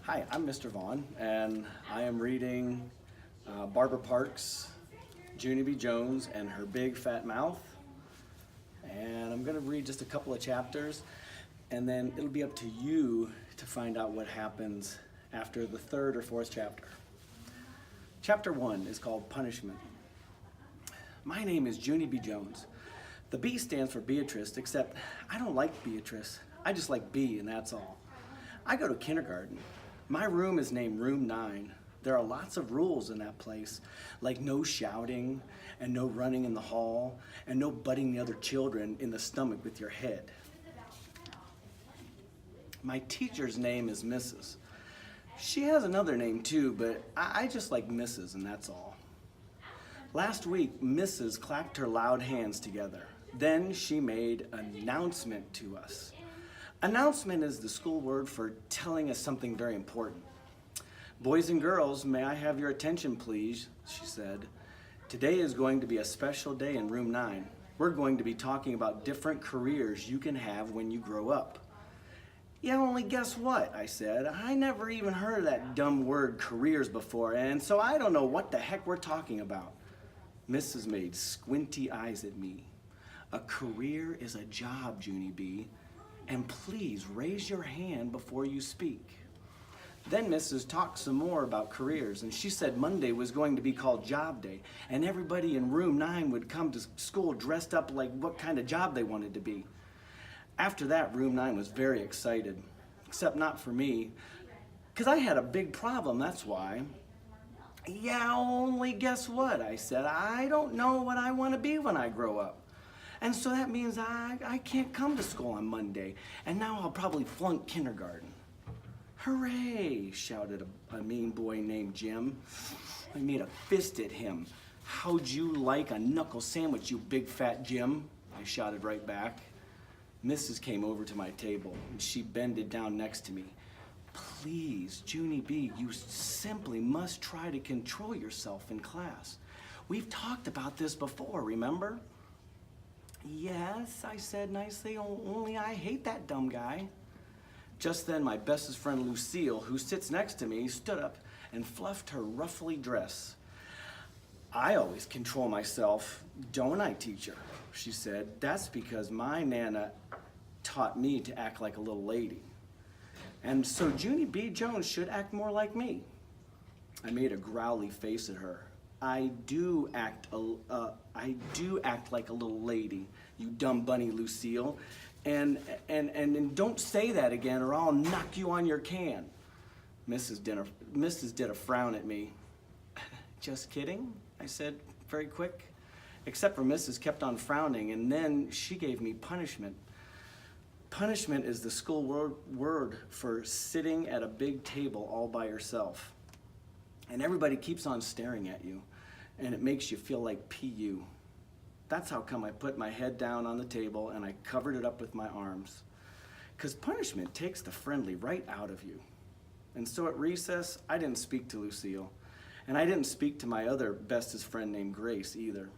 Hi, I'm Mr. Vaughn, and I am reading Barbara Park's Junie B. Jones and Her Big Fat Mouth. And I'm going to read just a couple of chapters, and then it'll be up to you to find out what happens after the third or fourth chapter. Chapter 1 is called Punishment. My name is Junie B. Jones. The B stands for Beatrice, except I don't like Beatrice. I just like B, and that's all. I go to kindergarten. My room is named Room 9. There are lots of rules in that place, like no shouting, and no running in the hall, and no butting the other children in the stomach with your head. My teacher's name is Mrs. She has another name too, but I just like Mrs., and that's all. Last week, Mrs. clapped her loud hands together. Then she made an announcement to us. Announcement is the school word for telling us something very important. Boys and girls, may I have your attention, please, she said. Today is going to be a special day in Room 9. We're going to be talking about different careers you can have when you grow up. Yeah, only guess what, I said. I never even heard of that dumb word careers before, and so I don't know what the heck we're talking about. Mrs. made squinty eyes at me. A career is a job, Junie B., and please raise your hand before you speak. Then Mrs. talked some more about careers, and she said Monday was going to be called Job Day, and everybody in Room 9 would come to school dressed up like what kind of job they wanted to be. After that, Room 9 was very excited, except not for me, because I had a big problem, that's why. Yeah, only guess what, I said. I don't know what I want to be when I grow up. And so that means I can't come to school on Monday, and now I'll probably flunk kindergarten. Hooray, shouted a mean boy named Jim. I made a fist at him. How'd you like a knuckle sandwich, you big fat Jim? I shouted right back. Mrs. came over to my table, and she bended down next to me. Please, Junie B., you simply must try to control yourself in class. We've talked about this before, remember? Yes, I said nicely, only I hate that dumb guy. Just then, my bestest friend Lucille, who sits next to me, stood up and fluffed her ruffly dress. I always control myself, don't I, teacher? She said. That's because my Nana taught me to act like a little lady. And so Junie B. Jones should act more like me. I made a growly face at her. I do act like a little lady, you dumb bunny, Lucille. And don't say that again or I'll knock you on your can. Mrs. did a frown at me. Just kidding, I said very quick. Except for Mrs. kept on frowning, and then she gave me punishment. Punishment is the school word for sitting at a big table all by yourself. And everybody keeps on staring at you, and it makes you feel like PU. That's how come I put my head down on the table and I covered it up with my arms. 'Cause punishment takes the friendly right out of you. And so at recess, I didn't speak to Lucille, and I didn't speak to my other bestest friend named Grace either.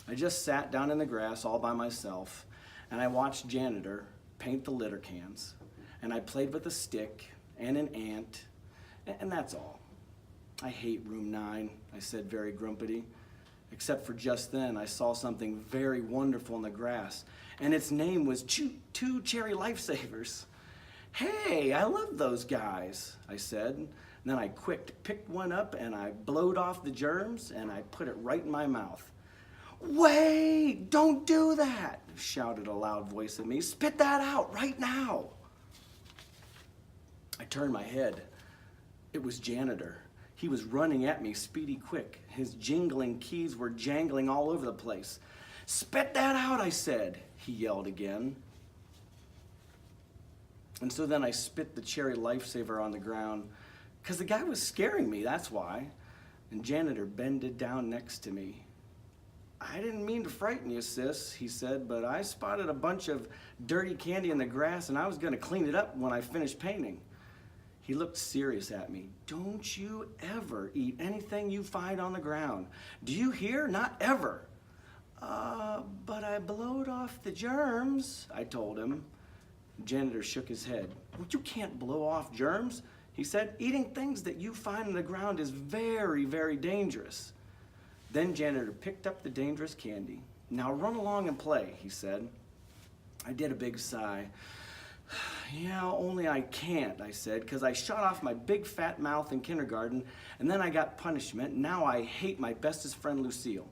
I just sat down in the grass all by myself, and I watched janitor paint the litter cans, and I played with a stick and an ant, and that's all. I hate Room 9, I said very grumpily. Except for just then, I saw something very wonderful in the grass, and its name was Two Cherry Lifesavers. Hey, I love those guys, I said. And then I picked one up, and I blowed off the germs, and I put it right in my mouth. Wait, don't do that, shouted a loud voice at me. Spit that out right now. I turned my head. It was janitor. He was running at me speedy quick. His jingling keys were jangling all over the place. Spit that out, I said, he yelled again. And so then I spit the cherry lifesaver on the ground, because the guy was scaring me, that's why. And janitor bended down next to me. I didn't mean to frighten you, sis, he said, but I spotted a bunch of dirty candy in the grass, and I was going to clean it up when I finished painting. He looked serious at me. Don't you ever eat anything you find on the ground. Do you hear? Not ever. But I blowed off the germs, I told him. Janitor shook his head. Well, you can't blow off germs. He said, eating things that you find in the ground is very, very dangerous. Then janitor picked up the dangerous candy. Now run along and play, he said. I did a big sigh. Yeah, only I can't, I said, because I shot off my big fat mouth in kindergarten, and then I got punishment. Now I hate my bestest friend, Lucille.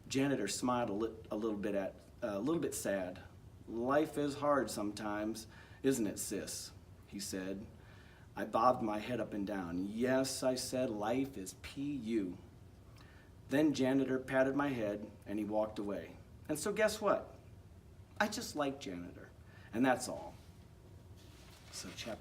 Janitor smiled a little bit sad. Life is hard sometimes, isn't it, sis? He said. I bobbed my head up and down. Yes, I said, life is PU. Then janitor patted my head and he walked away. And so guess what? I just like janitor, and that's all. So chapter